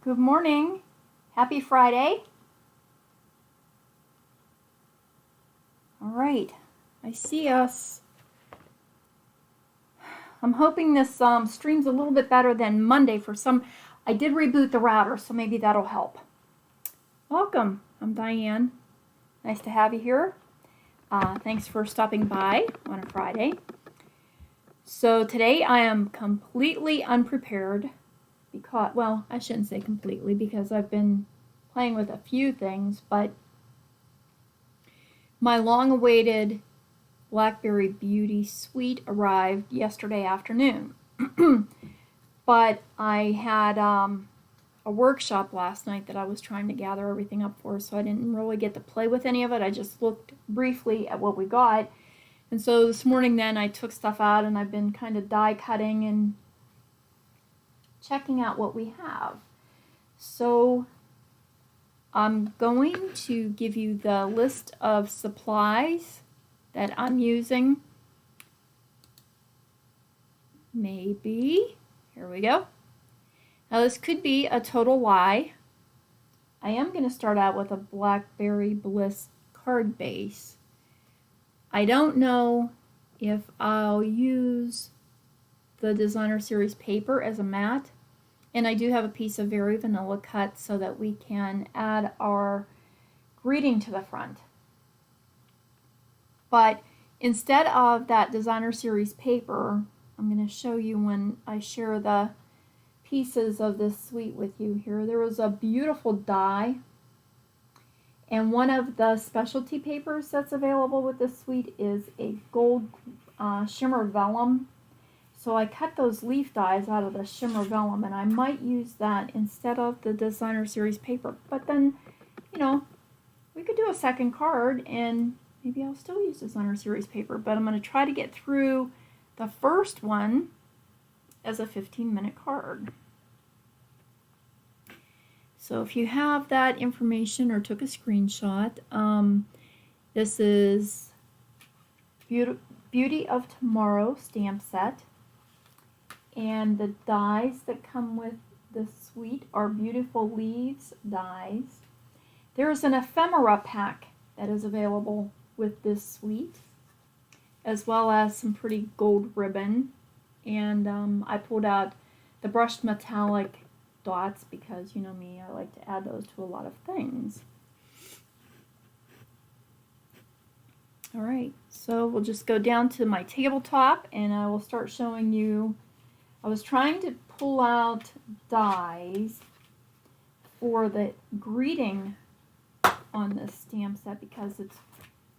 Good morning. Happy Friday. All right. I see us. I'm hoping this stream's a little bit better than Monday for some. I did reboot the router, so maybe that'll help. Welcome. I'm Diane. Nice to have you here. Thanks for stopping by on a Friday. So today I am completely unprepared because, well, I shouldn't say completely because I've been playing with a few things, but my long-awaited Blackberry Beauty Suite arrived yesterday afternoon. But I had a workshop last night that I was trying to gather everything up for, so I didn't really get to play with any of it. I just looked briefly at what we got. And so this morning then I took stuff out and I've been kind of die cutting and checking out what we have. So I'm going to give you the list of supplies that I'm using. Maybe. Here we go. Now this could be a total lie. I am going to start out with a Blackberry Bliss card base. I don't know if I'll use the Designer Series paper as a mat. And I do have a piece of Very Vanilla cut so that we can add our greeting to the front. But instead of that Designer Series paper, I'm going to show you when I share the pieces of this suite with you here. There was a beautiful die, and one of the specialty papers that's available with this suite is a gold shimmer vellum. So I cut those leaf dies out of the shimmer vellum, and I might use that instead of the Designer Series paper. But then, you know, we could do a second card, and maybe I'll still use Designer Series paper, but I'm going to try to get through the first one as a 15-minute card. So if you have that information or took a screenshot, this is Beauty of Tomorrow stamp set. And the dies that come with the suite are Beautiful Leaves dies. There is an ephemera pack that is available with this suite, as well as some pretty gold ribbon. And I pulled out the brushed metallic dots because, you know me, I like to add those to a lot of things. All right, so we'll just go down to my tabletop and I will start showing you. I was trying to pull out dies for the greeting on this stamp set because it's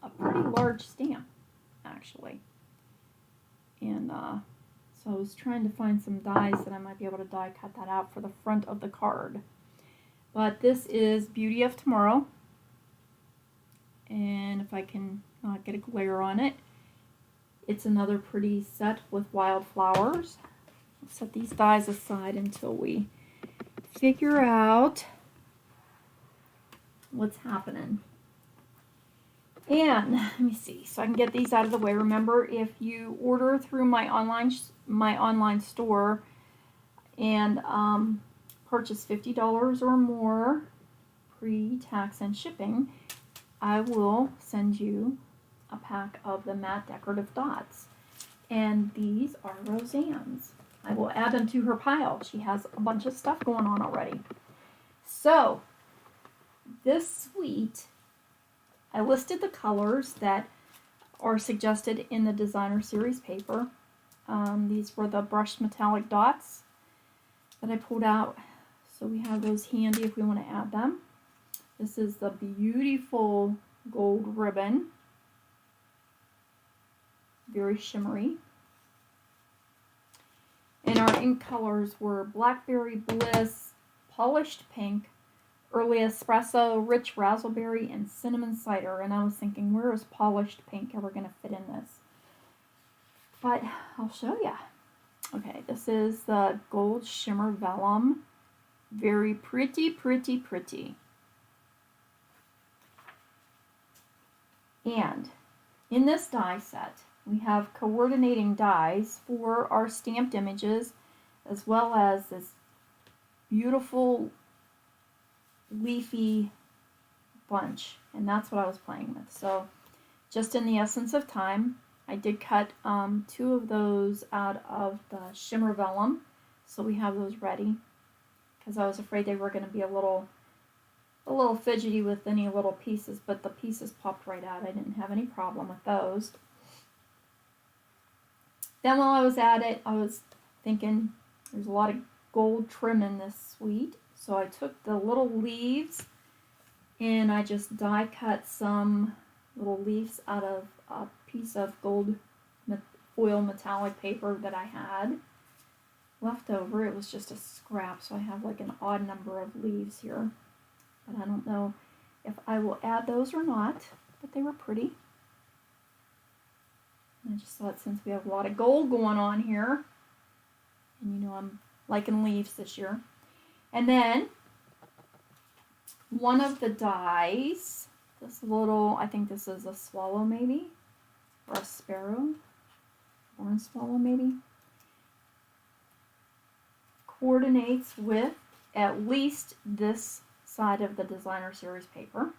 a pretty large stamp, actually. And so I was trying to find some dies that I might be able to die cut that out for the front of the card. But this is Beauty of Tomorrow. And if I can not get a glare on it, it's another pretty set with wildflowers. I'll set these dies aside until we figure out what's happening. And let me see, so I can get these out of the way. Remember, if you order through my online store and purchase $50 or more pre-tax and shipping, I will send you a pack of the matte decorative dots. And these are Roseanne's. I will add them to her pile. She has a bunch of stuff going on already. So, this suite, I listed the colors that are suggested in the Designer Series paper. These were the brushed metallic dots that I pulled out. So we have those handy if we want to add them. This is the beautiful gold ribbon. Very shimmery. And our ink colors were Blackberry Bliss, Polished Pink, Early Espresso, Rich Raspberry, and Cinnamon Cider. And I was thinking, where is Polished Pink ever going to fit in this? But I'll show you. Okay, this is the Gold Shimmer Vellum. Very pretty, pretty, pretty. And in this die set, we have coordinating dies for our stamped images, as well as this beautiful leafy bunch, and that's what I was playing with. So just in the essence of time, I did cut 2 of those out of the shimmer vellum, so we have those ready, because I was afraid they were going to be a little fidgety with any little pieces, but the pieces popped right out. I didn't have any problem with those. Then while I was at it, I was thinking there's a lot of gold trim in this suite, so I took the little leaves and I just die cut some little leaves out of a piece of gold foil metallic paper that I had left over. It was just a scrap, so I have like an odd number of leaves here, but I don't know if I will add those or not, but they were pretty. And I just thought, since we have a lot of gold going on here, and you know I'm liking leaves this year. And then one of the dies, this little, I think this is a swallow maybe, or a sparrow, orange swallow maybe, coordinates with at least this side of the designer series paper.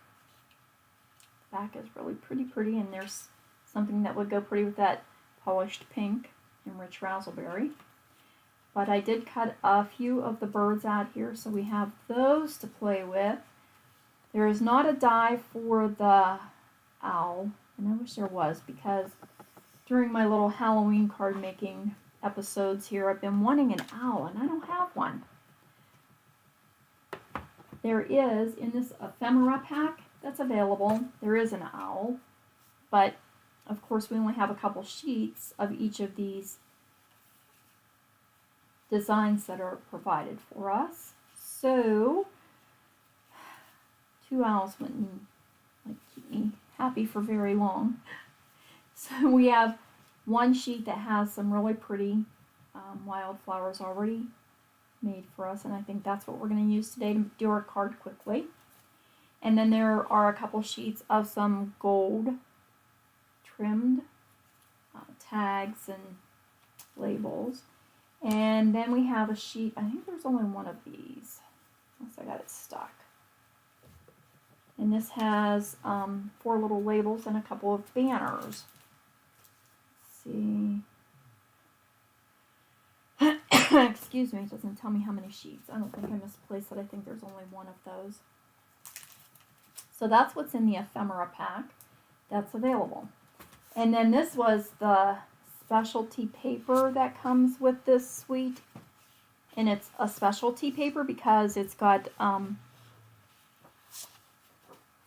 The back is really pretty, and there's something that would go pretty with that polished pink and rich raspberry. But I did cut a few of the birds out here, so we have those to play with. There is not a die for the owl, and I wish there was, because during my little Halloween card making episodes here, I've been wanting an owl, and I don't have one. There is, in this ephemera pack that's available, there is an owl, but of course we only have a couple sheets of each of these designs that are provided for us. So 2 owls wouldn't keep me happy for very long. So we have one sheet that has some really pretty wildflowers already made for us, and I think that's what we're going to use today to do our card quickly. And then there are a couple sheets of some gold trimmed tags and labels. And then we have a sheet, I think there's only one of these, unless I got it stuck. And this has 4 little labels and a couple of banners. Let's see. Excuse me, it doesn't tell me how many sheets. I don't think I misplaced it. I think there's only one of those. So that's what's in the ephemera pack that's available. And then this was the specialty paper that comes with this suite. And it's a specialty paper because it's got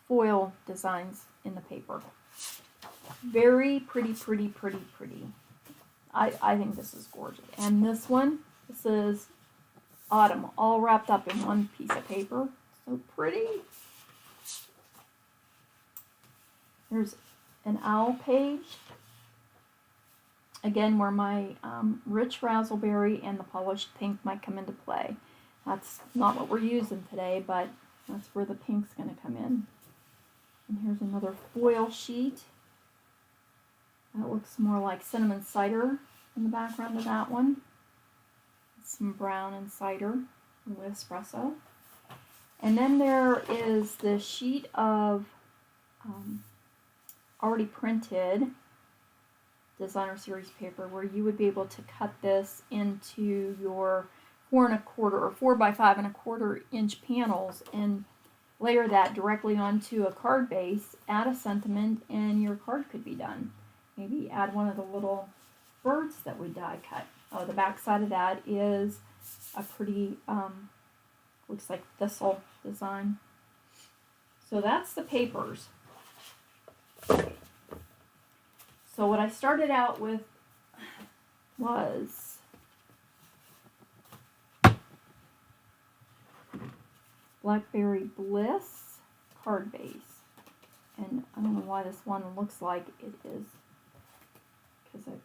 foil designs in the paper. Very pretty. I think this is gorgeous. And this one, this is autumn, all wrapped up in one piece of paper. So pretty. There's an owl page. Again, where my rich raspberry and the polished pink might come into play. That's not what we're using today, but that's where the pink's going to come in. And here's another foil sheet. That looks more like cinnamon cider in the background of that one. Some brown and cider with espresso. And then there is this sheet of already printed designer series paper where you would be able to cut this into your 4 1/4 or 4 by 5 1/4 inch panels and layer that directly onto a card base, add a sentiment, and your card could be done. Maybe add one of the little birds that we die cut. Oh, the back side of that is a pretty, looks like thistle design. So that's the papers. So what I started out with was Blackberry Bliss card base. And I don't know why this one looks like it is, because I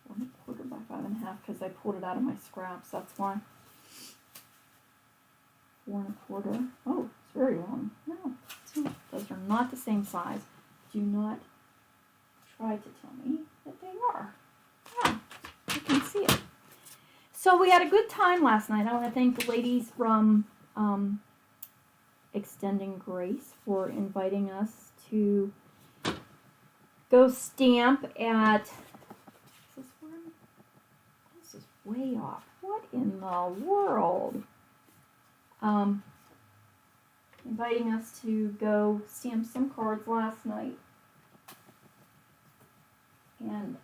4 1/4 by 5 1/2, because I pulled it out of my scraps, that's why. 4 1/4. Oh, it's very long. No, those are not the same size. Do not try to tell me that they are. Yeah, you can see it. So we had a good time last night. I want to thank the ladies from extending grace for inviting us to go stamp at, this is way off. What in the world? Inviting us to go stamp some cards last night. And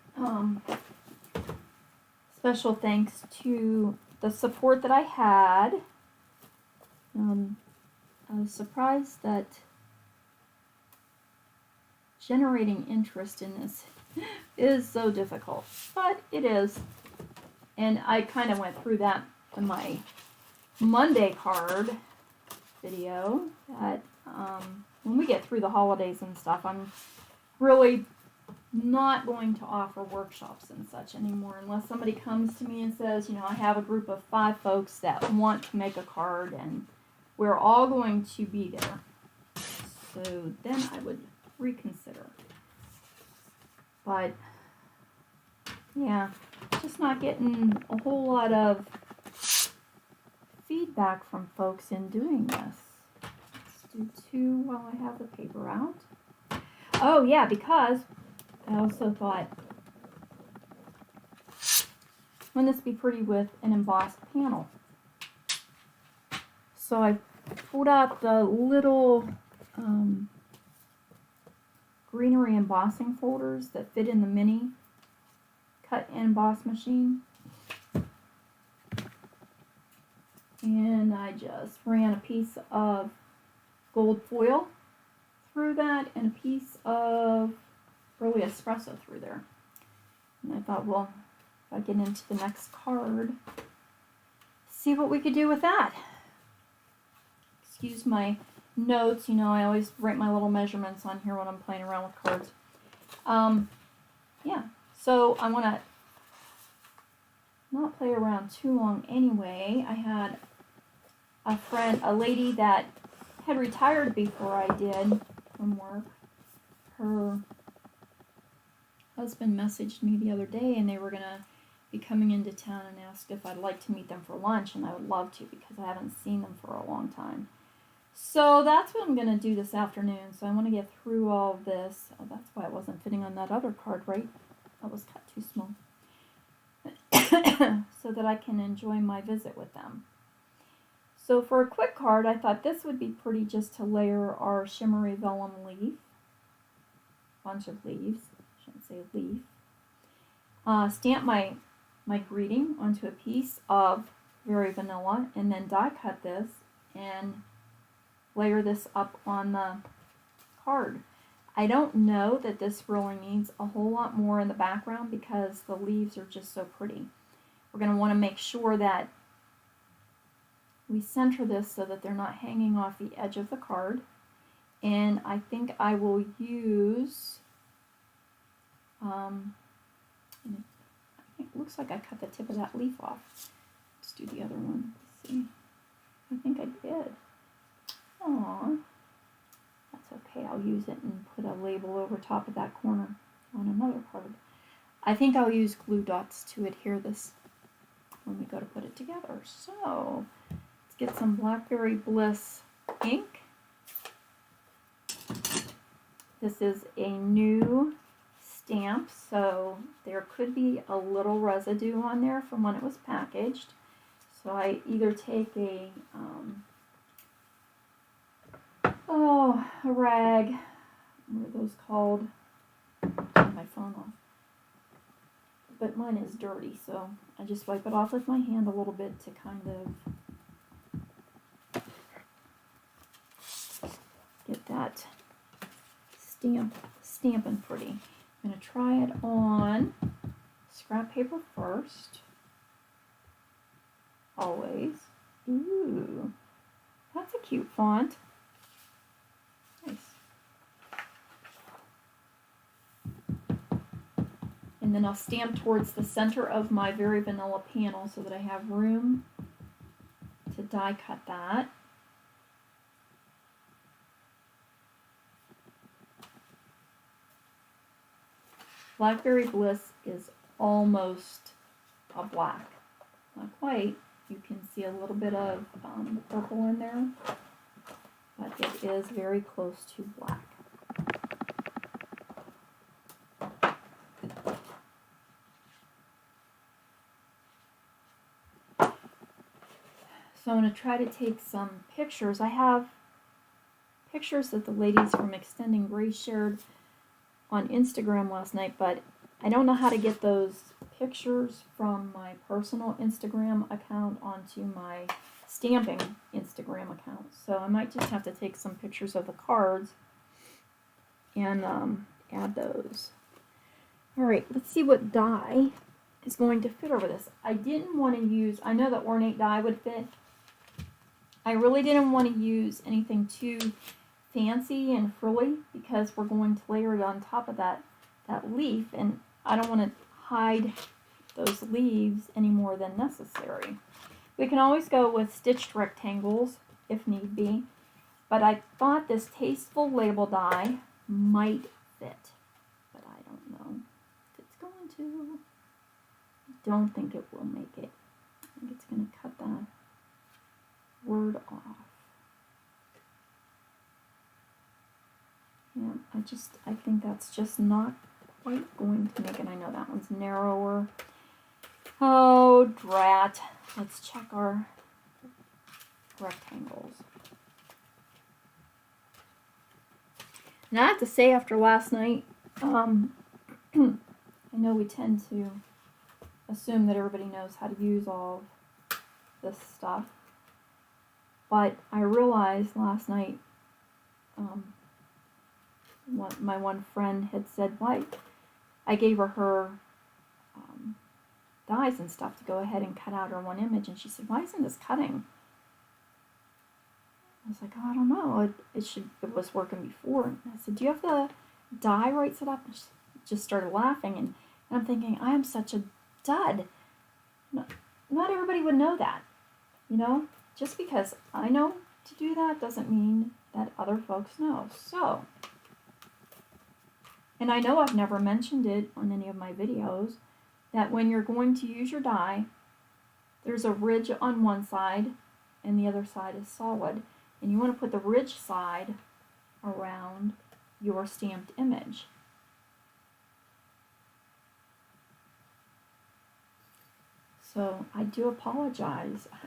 special thanks to the support that I had. I was surprised that generating interest in this is so difficult, but it is. And I kind of went through that in my Monday card video, that when we get through the holidays and stuff, I'm really not going to offer workshops and such anymore unless somebody comes to me and says, you know, I have a group of 5 folks that want to make a card and we're all going to be there. So then I would reconsider. But yeah, just not getting a whole lot of feedback from folks in doing this. Let's do 2 while I have the paper out. Oh yeah, because I also thought, wouldn't this be pretty with an embossed panel? So I pulled out the little greenery embossing folders that fit in the mini cut and emboss machine. And I just ran a piece of gold foil through that and a piece of early espresso through there. And I thought, well, if I get into the next card, see what we could do with that. Excuse my notes, you know, I always write my little measurements on here when I'm playing around with cards. Yeah, so I want to not play around too long anyway. I had a friend, a lady that had retired before I did from work. Her husband messaged me the other day and they were going to be coming into town and asked if I'd like to meet them for lunch, and I would love to because I haven't seen them for a long time. So that's what I'm going to do this afternoon. So I want to get through all of this. Oh, that's why it wasn't fitting on that other card, right? That was cut too small. So that I can enjoy my visit with them. So for a quick card, I thought this would be pretty just to layer our shimmery vellum leaf. Bunch of leaves. I shouldn't say leaf. Stamp my greeting onto a piece of Very Vanilla and then die cut this and layer this up on the card. I don't know that this really needs a whole lot more in the background because the leaves are just so pretty. We're going to want to make sure that we center this so that they're not hanging off the edge of the card. And I think I will use, it looks like I cut the tip of that leaf off. Let's do the other one. Let's see. I think I did. Aww. That's okay. I'll use it and put a label over top of that corner on another card. I think I'll use glue dots to adhere this when we go to put it together. So let's get some Blackberry Bliss ink. This is a new stamp, so there could be a little residue on there from when it was packaged. So I either take a rag, what are those called? Turn my phone off. But mine is dirty, so I just wipe it off with my hand a little bit to kind of get that stamping pretty. I'm going to try it on scrap paper first. Always. Ooh, that's a cute font. Nice. And then I'll stamp towards the center of my Very Vanilla panel so that I have room to die cut that. Blackberry Bliss is almost a black. Not quite. You can see a little bit of purple in there. but it is very close to black. So I'm going to try to take some pictures. I have pictures that the ladies from Extending Grace shared on Instagram last night, but I don't know how to get those pictures from my personal Instagram account onto my stamping Instagram account. So I might just have to take some pictures of the cards and add those. All right, let's see what die is going to fit over this. I didn't want to use, I know that ornate die would fit. I really didn't want to use anything too fancy and frilly because we're going to layer it on top of that leaf, and I don't want to hide those leaves any more than necessary. We can always go with stitched rectangles if need be, but I thought this tasteful label die might fit, but I don't know if it's going to. I don't think it will make it. I think it's going to cut that word off. Yeah, I think that's just not quite going to make it. I know that one's narrower. Oh, drat. Let's check our rectangles. And I have to say, after last night, I know we tend to assume that everybody knows how to use all of this stuff. But I realized last night, my one friend had said, why? I gave her dies and stuff to go ahead and cut out her one image, and she said, why isn't this cutting? I was like, oh, I don't know. It was working before. And I said, do you have the die right set up? And she just started laughing, and I'm thinking, I am such a dud. Not everybody would know that, you know? Just because I know to do that doesn't mean that other folks know. So, and I know I've never mentioned it on any of my videos, that when you're going to use your die, there's a ridge on one side and the other side is solid. And you want to put the ridge side around your stamped image. So I do apologize. I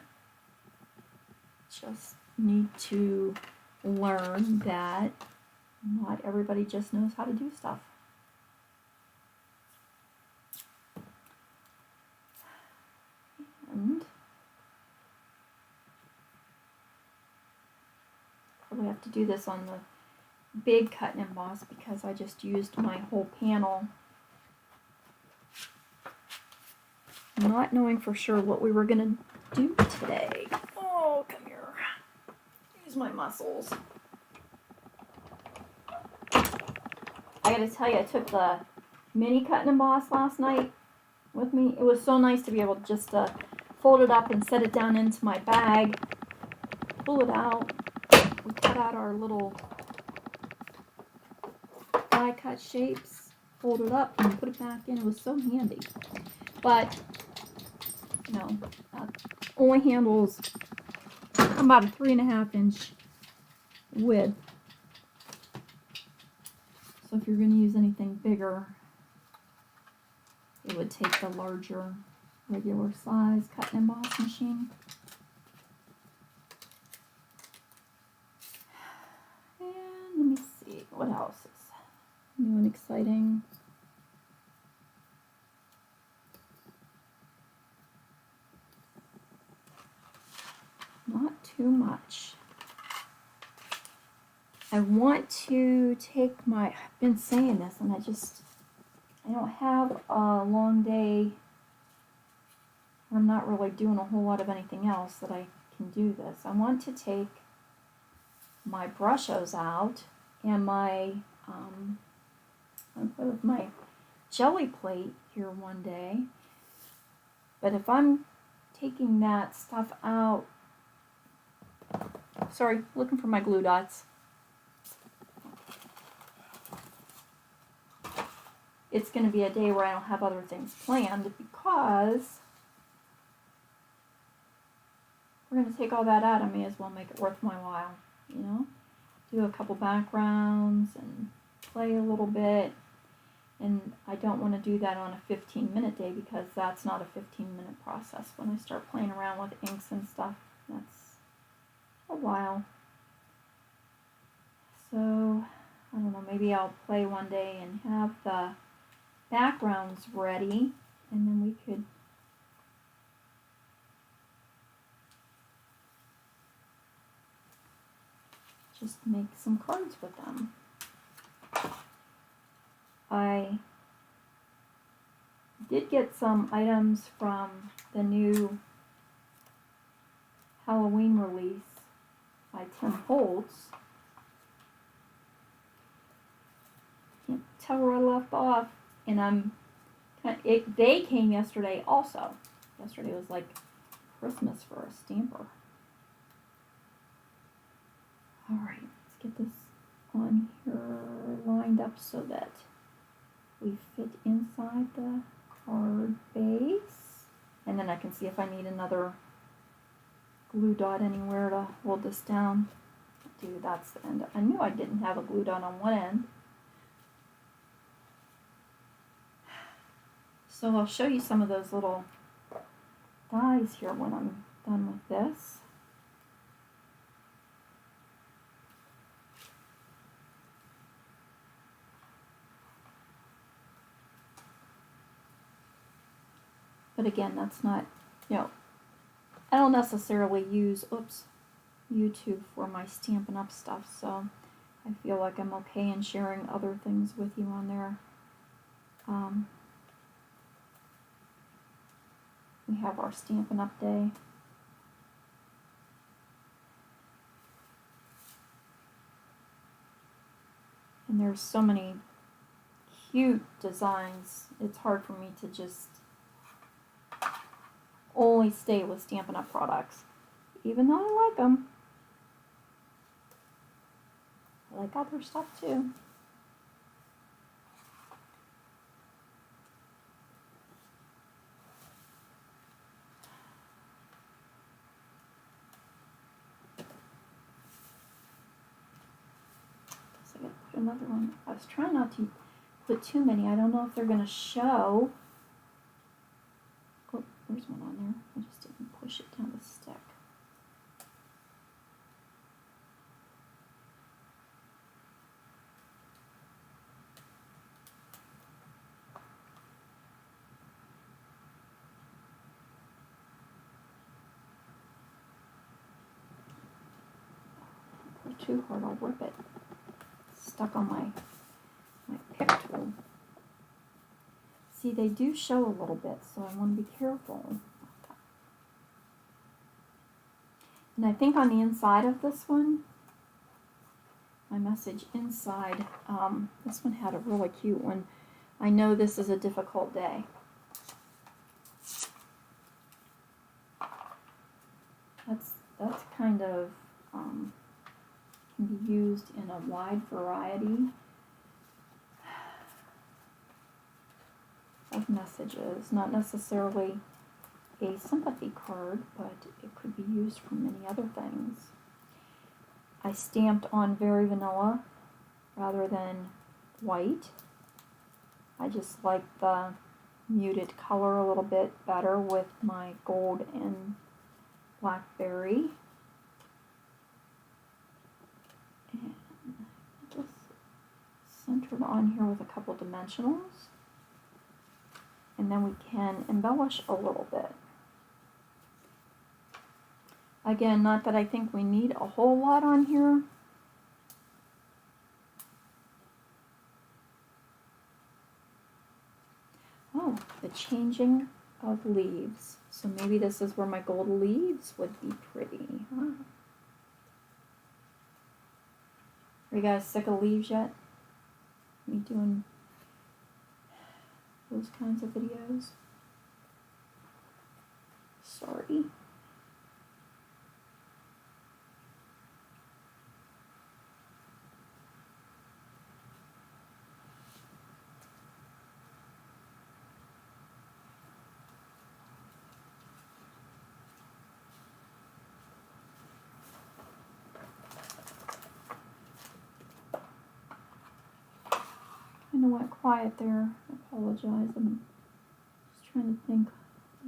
just need to learn that not everybody just knows how to do stuff. And probably have to do this on the big cut and emboss because I just used my whole panel, not knowing for sure what we were going to do today. Oh, come here. Use my muscles. I gotta tell you, I took the mini cut and emboss last night with me. It was so nice to be able to just fold it up and set it down into my bag, pull it out. We cut out our little die cut shapes, fold it up, and put it back in. It was so handy. But, you know, only handles about a 3.5 inch width. So if you're going to use anything bigger, it would take the larger, regular size cut and emboss machine. And let me see, what else is new and exciting? Not too much. I want to take my, I've been saying this, and I don't have a long day. I'm not really doing a whole lot of anything else that I can do this. I want to take my brushes out and my, I'll play with my jelly plate here one day. But if I'm taking that stuff out, sorry, looking for my glue dots. It's going to be a day where I don't have other things planned because we're going to take all that out. I may as well make it worth my while, you know? do a couple backgrounds and play a little bit. And I don't want to do that on a 15-minute day because that's not a 15-minute process. When I start playing around with inks and stuff, that's a while. So, I don't know, maybe I'll play one day and have the backgrounds ready, and then we could just make some cards with them. I did get some items from the new Halloween release by Tim Holtz. Can't tell where I left off, and they came yesterday also. Yesterday was like Christmas for a stamper. Alright, let's get this on here lined up so that we fit inside the card base. And then I can see if I need another glue dot anywhere to hold this down. Dude, that's the end. I knew I didn't have a glue dot on one end. So I'll show you some of those little dies here when I'm done with this. But again, that's not, I don't necessarily use, YouTube for my Stampin' Up! Stuff, so I feel like I'm okay in sharing other things with you on there. We have our Stampin' Up! Day. And there's so many cute designs, it's hard for me to just only stay with Stampin' Up! Products, even though I like them. I like other stuff too. Guess I gotta put another one. I was trying not to put too many. I don't know if they're gonna show. Oh, there's one on there. I just didn't push it down the stick. Pull too hard, I'll rip it. It's stuck on my pick tool. See, they do show a little bit, so I want to be careful. And I think on the inside of this one, my message inside, this one had a really cute one. I know this is a difficult day. That's kind of, can be used in a wide variety of messages, not necessarily a sympathy card, but it could be used for many other things. I stamped on very vanilla rather than white. I just like the muted color a little bit better with my gold and blackberry. And just centered on here with a couple dimensionals. And then we can embellish a little bit. Again, not that I think we need a whole lot on here. Oh, the changing of leaves. So maybe this is where my gold leaves would be pretty, huh? Are you guys sick of leaves yet? Me doing those kinds of videos? Sorry. of went quiet there. I apologize. I'm just trying to think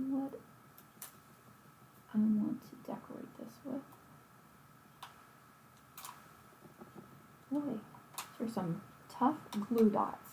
what I want to decorate this with. Boy, there's some tough glue dots.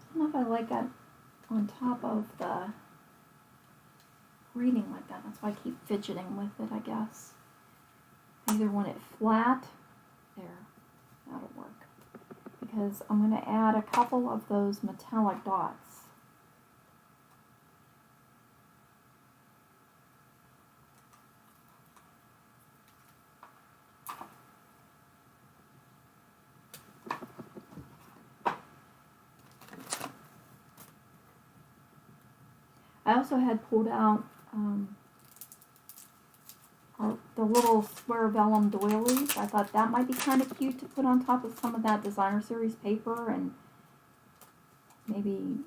I don't know if I like that on top of the reading like that. That's why I keep fidgeting with it, I guess. I either want it flat, there, that'll work. Because I'm going to add a couple of those metallic dots. I also had pulled out the little square vellum doilies. I thought that might be kind of cute to put on top of some of that designer series paper, and maybe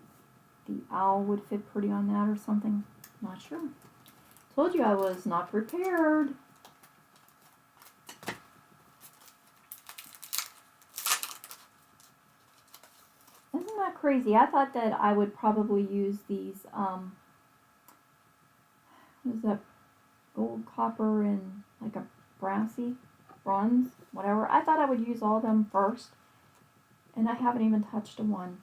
the owl would fit pretty on that or something. Not sure. Told you I was not prepared. Isn't that crazy? I thought that I would probably use these, what is that, gold, copper, and like a brassy, bronze, whatever. I thought I would use all of them first, and I haven't even touched one.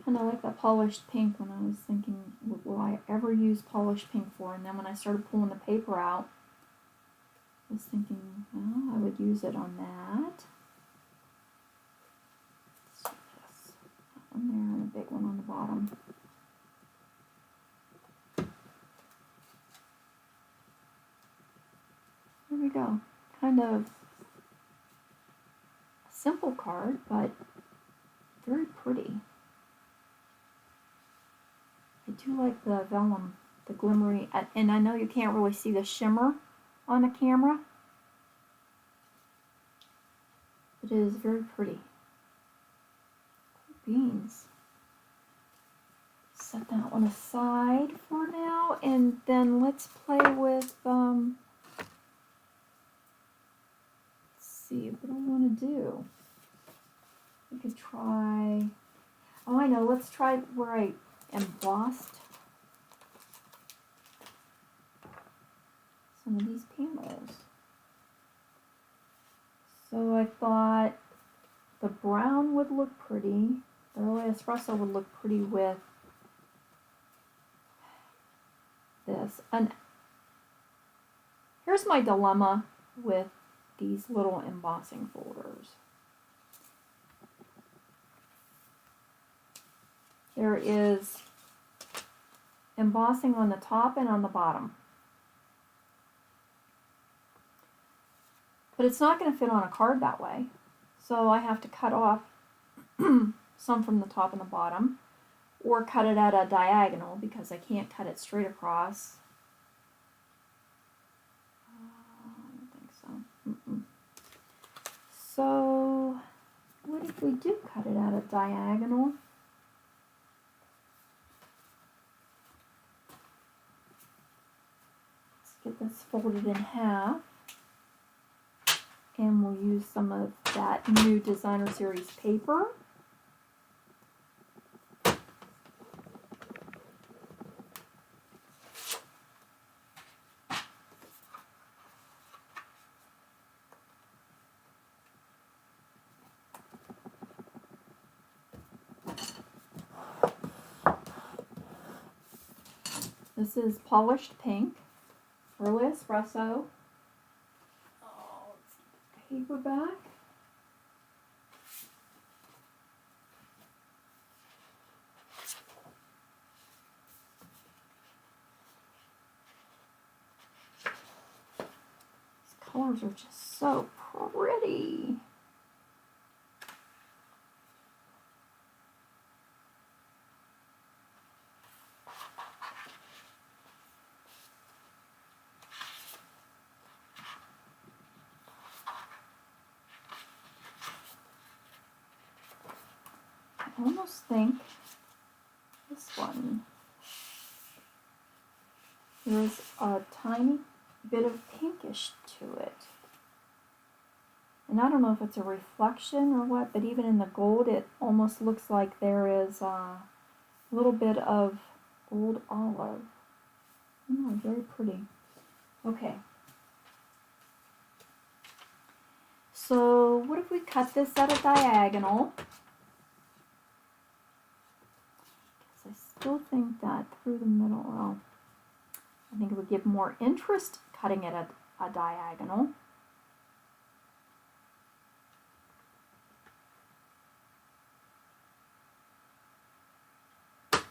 And I like that polished pink when I was thinking, what will I ever use polished pink for? And then when I started pulling the paper out, I was thinking, well, I would use it on that. Let's do this. That one there and a big one on the bottom. There we go. Kind of a simple card, but very pretty. I do like the vellum, the glimmery, and I know you can't really see the shimmer on the camera, but it is very pretty. Beans. Set that one aside for now, and then let's play with, let's see, what do I want to do? We could try, oh I know, let's try where I embossed some of these panels. So I thought the brown would look pretty. The early espresso would look pretty with this. And here's my dilemma with these little embossing folders. There is embossing on the top and on the bottom. But it's not going to fit on a card that way. So I have to cut off some from the top and the bottom, or cut it at a diagonal because I can't cut it straight across. I don't think so. So what if we do cut it at a diagonal? Get this folded in half, and we'll use some of that new designer series paper. This is polished pink. Early espresso. Oh, let's get the paper back. colors are just so pretty. I almost think this one, there's a tiny bit of pinkish to it. And I don't know if it's a reflection or what, but even in the gold, it almost looks like there is a little bit of gold olive. Oh, very pretty. Okay. So what if we cut this at a diagonal? I still think that through the middle, well, I think it would give more interest cutting it at a diagonal. It's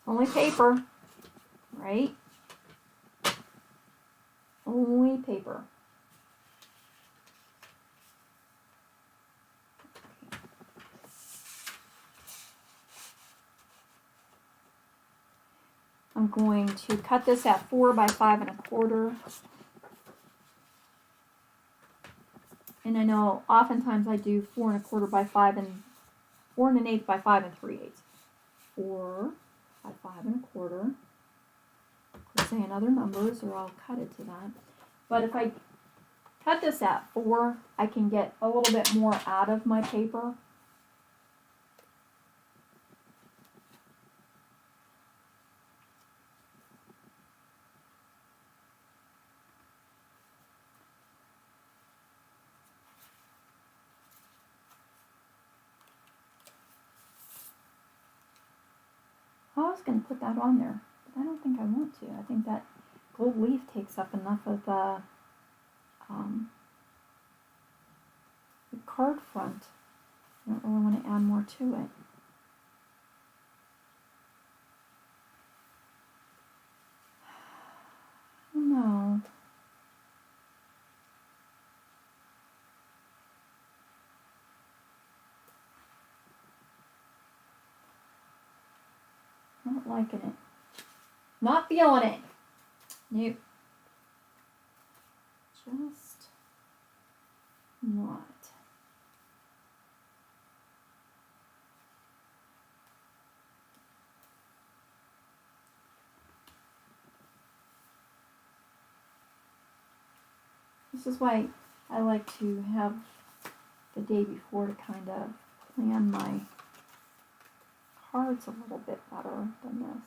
only paper, right? Only paper. I'm going to cut this at 4 by 5 1/4. And I know oftentimes I do 4 1/4 by 5 and 4 1/8 by 5 3/8. 4 by 5 1/4. Could say in other numbers or I'll cut it to that. But if I cut this at 4, I can get a little bit more out of my paper. I was going to put that on there, but I don't think I want to. I think that gold leaf takes up enough of the card front. I don't really want to add more to it. No. Not liking it. Not feeling it. Nope. Just not. This is why I like to have the day before to kind of plan my cards a little bit better than this.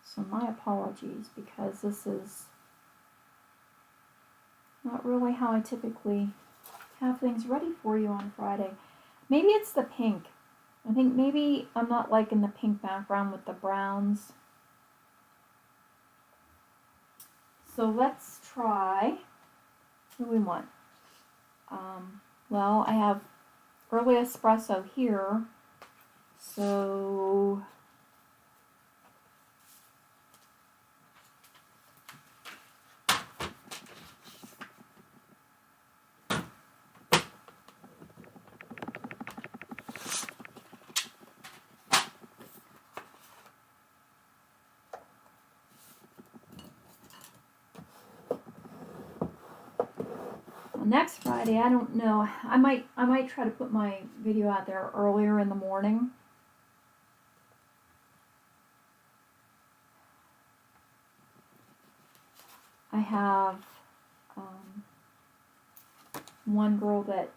So my apologies, because this is not really how I typically have things ready for you on Friday. Maybe it's the pink. I think maybe I'm not liking the pink background with the browns. So let's try, what do we want? Well, I have early espresso here, so next Friday, I don't know. I might try to put my video out there earlier in the morning. I have one girl that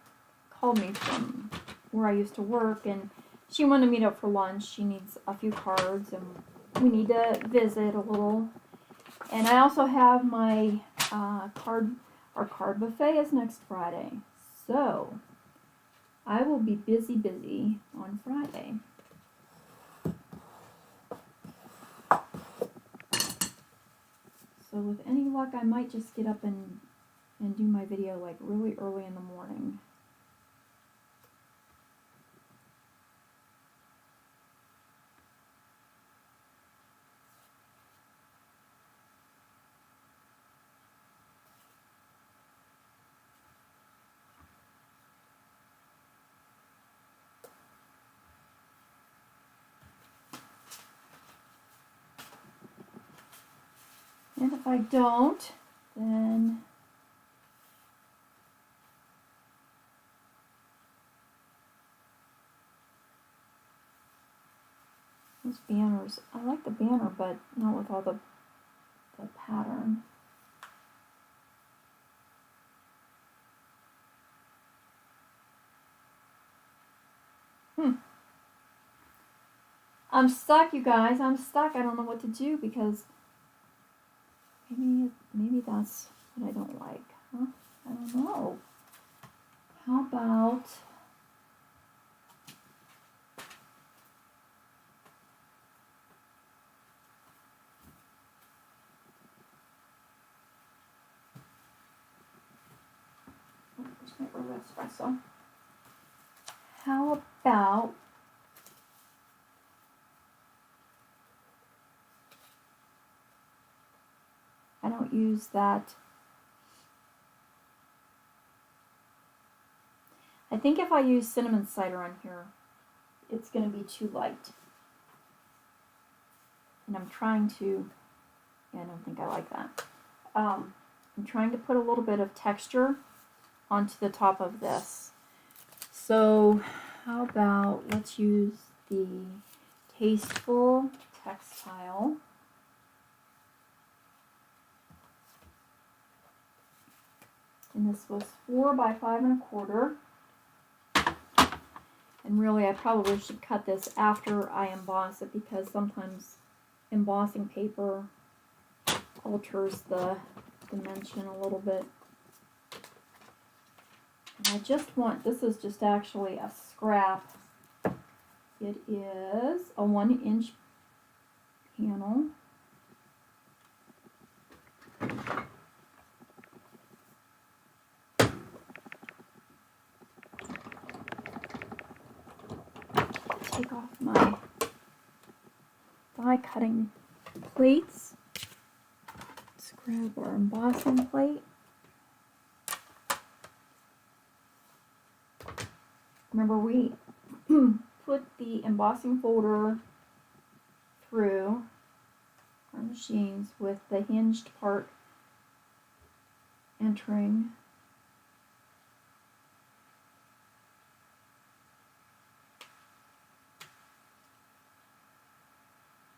called me from where I used to work, and she wanted to meet up for lunch. She needs a few cards, and we need to visit a little. And I also have my our card buffet is next Friday. So I will be busy on Friday. So with any luck, I might just get up and do my video like really early in the morning. And if I don't, then those banners, I like the banner, but not with all the pattern. I'm stuck, you guys. I'm stuck. I don't know what to do because maybe that's what I don't like. Huh? I don't know. How about where's my Earl espresso? How about I don't use that. I think if I use cinnamon cider on here, it's going to be too light. And I'm trying to, yeah, I don't think I like that. I'm trying to put a little bit of texture onto the top of this. So how about let's use the Tasteful Textile. And this was 4 by 5 1/4. And really I probably should cut this after I emboss it because sometimes embossing paper alters the dimension a little bit. And I just want, this is just actually a scrap. It is a 1-inch panel. Take off my die cutting plates. Let's grab our embossing plate. Remember we put the embossing folder through our machines with the hinged part entering.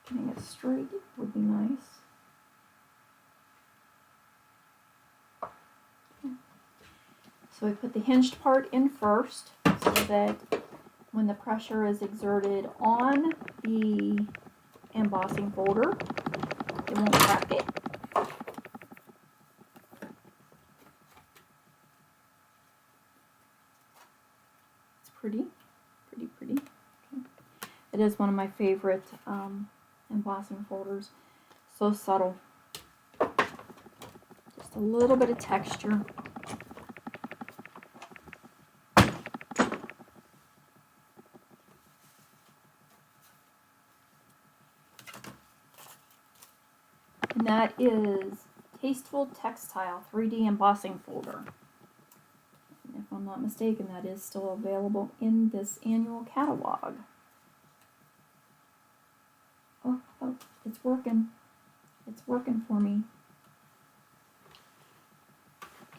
Getting it straight would be nice. Okay. So we put the hinged part in first so that when the pressure is exerted on the embossing folder, it won't crack it. It's pretty. Okay. It is one of my favorite embossing folders. So subtle. Just a little bit of texture. And that is Tasteful Textile 3D embossing folder. And if I'm not mistaken, that is still available in this annual catalog. Oh, it's working. It's working for me.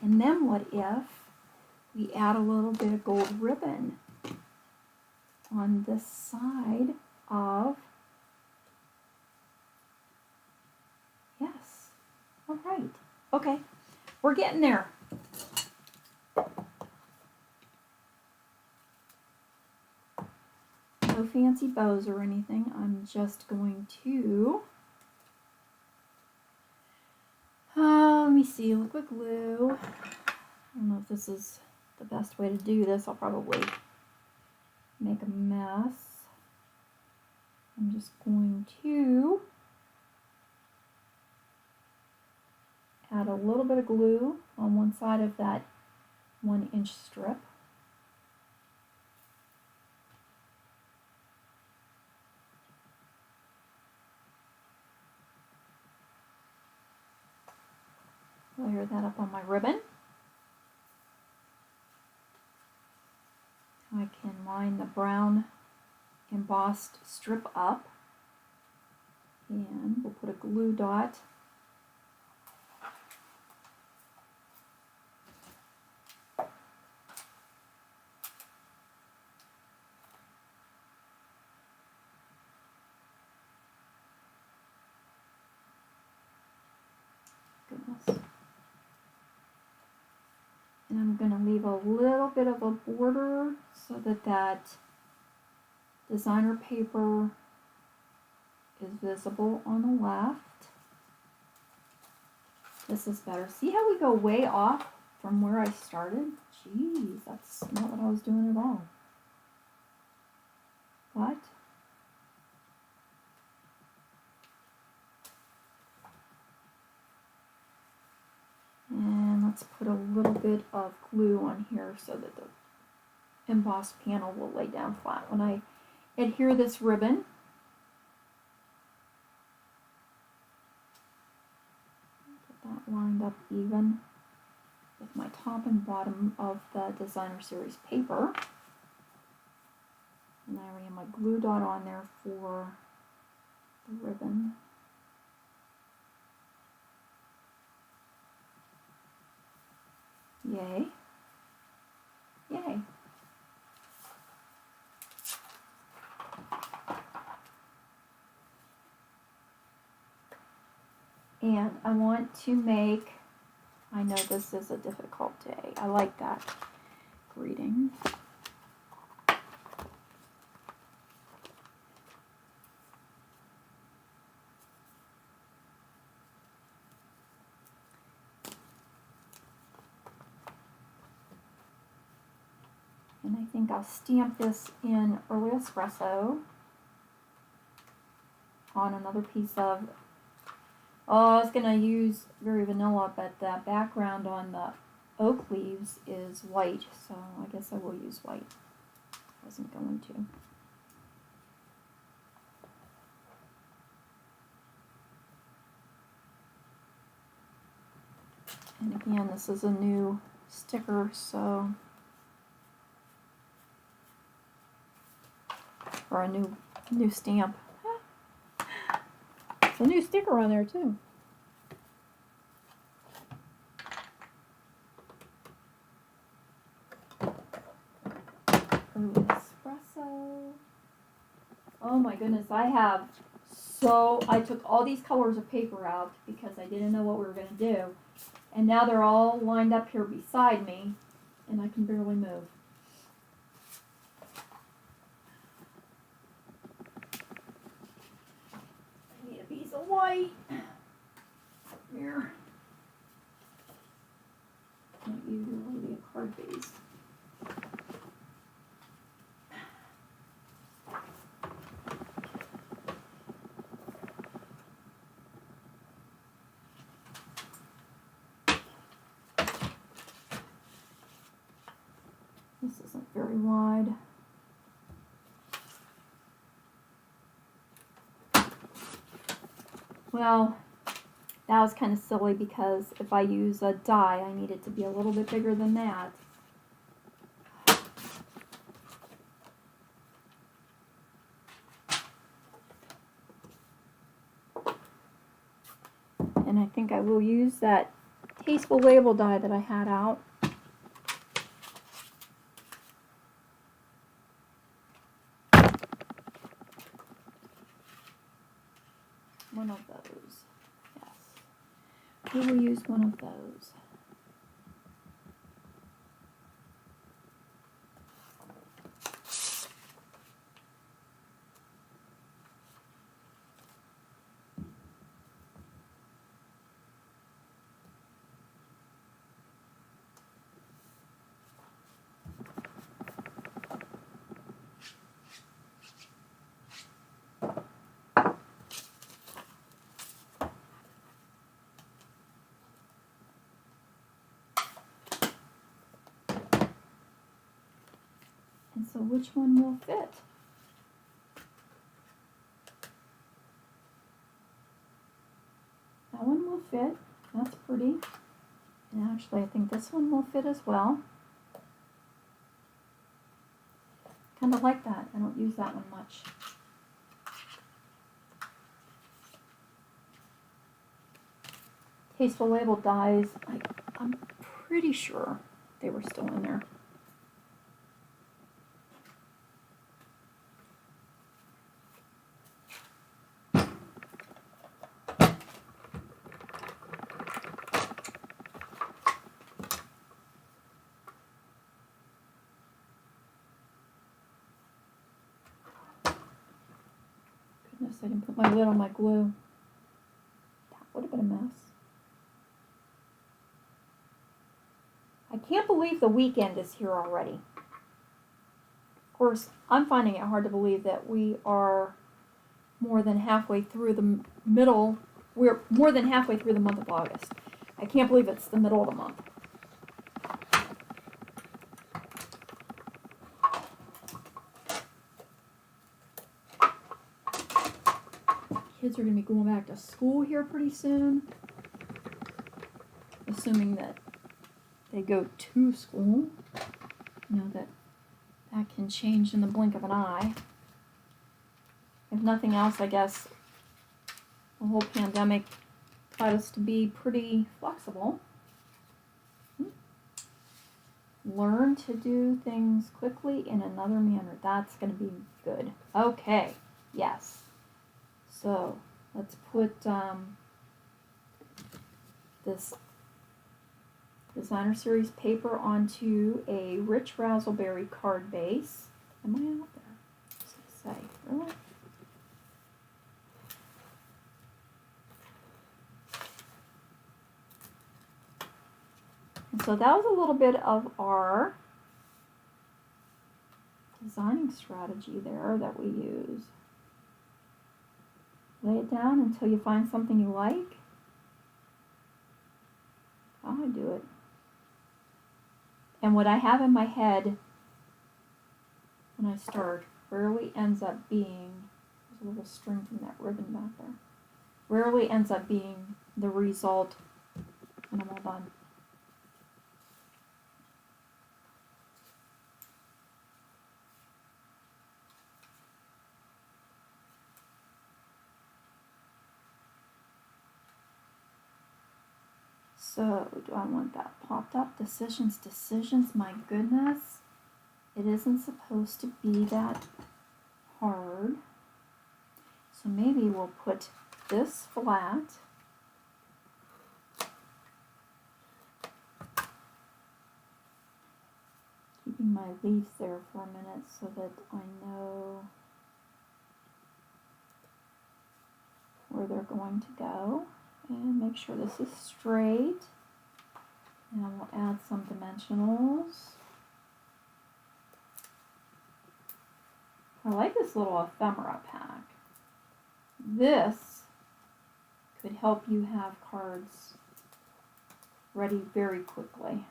And then what if we add a little bit of gold ribbon on this side of, yes, all right, okay, we're getting there. No fancy bows or anything. I'm just going to, let me see, liquid glue. I don't know if this is the best way to do this. I'll probably make a mess. I'm just going to add a little bit of glue on one side of that 1-inch strip. Layer that up on my ribbon. I can line the brown embossed strip up, and we'll put a glue dot goodness. And I'm going to leave a little bit of a border so that that designer paper is visible on the left. This is better. See how we go way off from where I started? Jeez, that's not what I was doing at all. What? And let's put a little bit of glue on here so that the embossed panel will lay down flat. When I adhere this ribbon, get that lined up even with my top and bottom of the designer series paper. And I already have my glue dot on there for the ribbon. Yay. Yay. And I want to make, I know this is a difficult day. I like that greeting. And I think I'll stamp this in early espresso on another piece of, oh, I was going to use very vanilla, but the background on the oak leaves is white, so I guess I will use white. I wasn't going to. And again, this is a new sticker, so, or a new stamp. It's a new sticker on there too. Early espresso. Oh my goodness, I took all these colors of paper out because I didn't know what we were going to do. And now they're all lined up here beside me, and I can barely move. I need a piece of white. Here. Maybe a card base. This isn't very wide. Well, that was kind of silly because if I use a die, I need it to be a little bit bigger than that. And I think I will use that Tasteful Label die that I had out. One of those, yes. We will use one of those. And so which one will fit? That one will fit. That's pretty. And actually, I think this one will fit as well. Kind of like that. I don't use that one much. Tasteful Label dies. I'm pretty sure they were still in there. I didn't put my lid on my glue. That would have been a mess. I can't believe the weekend is here already. Of course, I'm finding it hard to believe that we are more than halfway through the middle. We're more than halfway through the month of August. I can't believe it's the middle of the month. Kids are going to be going back to school here pretty soon. Assuming that they go to school. You know, that can change in the blink of an eye. If nothing else, I guess the whole pandemic taught us to be pretty flexible. Learn to do things quickly in another manner. That's going to be good. Okay, yes. So let's put this Designer Series paper onto a rich raspberry card base. Am I out there? What's it say? Really? And so that was a little bit of our designing strategy there that we use. Lay it down until you find something you like. How I do it. And what I have in my head when I start rarely ends up being, there's a little string from that ribbon back there, rarely ends up being the result when I'm all done. So, do I want that popped up? Decisions, my goodness. It isn't supposed to be that hard. So maybe we'll put this flat. Keeping my leaves there for a minute so that I know where they're going to go. And make sure this is straight. And we'll add some dimensionals. I like this little ephemera pack. This could help you have cards ready very quickly.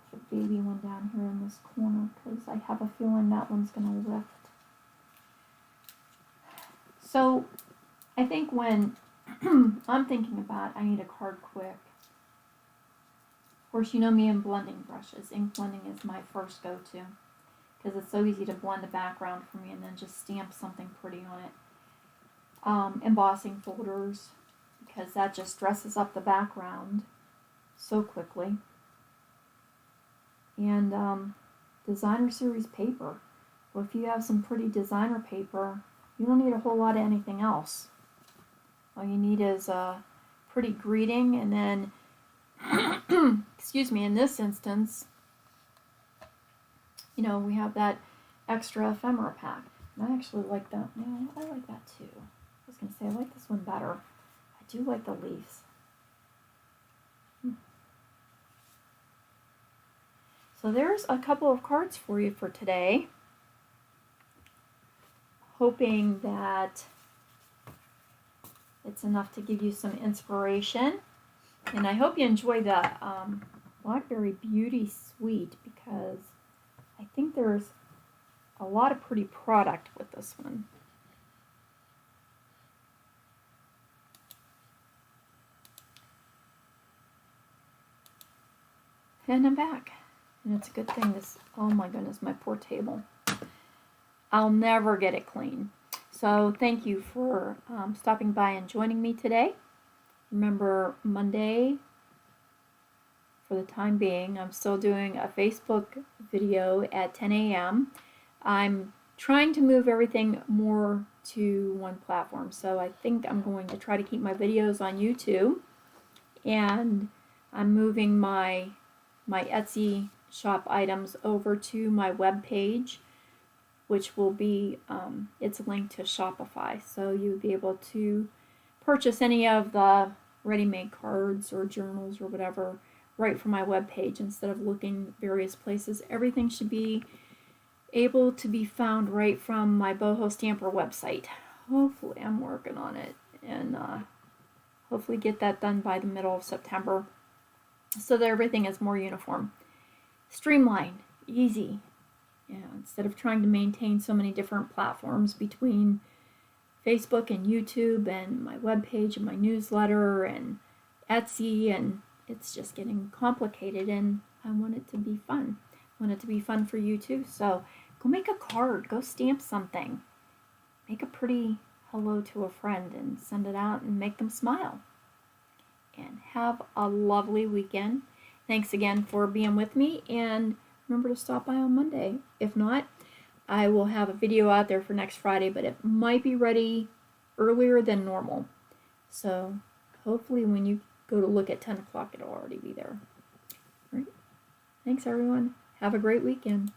Put the baby one down here in this corner because I have a feeling that one's going to lift. So, I think when I'm thinking about I need a card quick, of course you know me and blending brushes. Ink blending is my first go-to because it's so easy to blend a background for me and then just stamp something pretty on it. Embossing folders, because that just dresses up the background so quickly. And Designer Series paper. Well, if you have some pretty designer paper, you don't need a whole lot of anything else. All you need is a pretty greeting, and then, excuse me, in this instance, you know, we have that extra ephemera pack. And I actually like that. Yeah, I like that too. I was going to say, I like this one better. I do like the leaves. So there's a couple of cards for you for today. Hoping that it's enough to give you some inspiration. And I hope you enjoy the Blackberry Beauty Suite because I think there's a lot of pretty product with this one. And I'm back. And it's a good thing this, oh my goodness, my poor table. I'll never get it clean. So thank you for stopping by and joining me today. Remember, Monday, for the time being, I'm still doing a Facebook video at 10 a.m. I'm trying to move everything more to one platform. So I think I'm going to try to keep my videos on YouTube. And I'm moving my Etsy shop items over to my web page. which will be, it's linked to Shopify. So you'll be able to purchase any of the ready-made cards or journals or whatever right from my webpage instead of looking various places. Everything should be able to be found right from my BohoStamper website. Hopefully, I'm working on it, and hopefully get that done by the middle of September so that everything is more uniform. Streamlined, easy. Instead of trying to maintain so many different platforms between Facebook and YouTube and my webpage and my newsletter and Etsy, and it's just getting complicated, and I want it to be fun. I want it to be fun for you too. So go make a card, go stamp something. Make a pretty hello to a friend and send it out and make them smile. And have a lovely weekend. Thanks again for being with me, and remember to stop by on Monday. If not, I will have a video out there for next Friday, but it might be ready earlier than normal. So hopefully when you go to look at 10 o'clock, it'll already be there. All right. Thanks, everyone. Have a great weekend.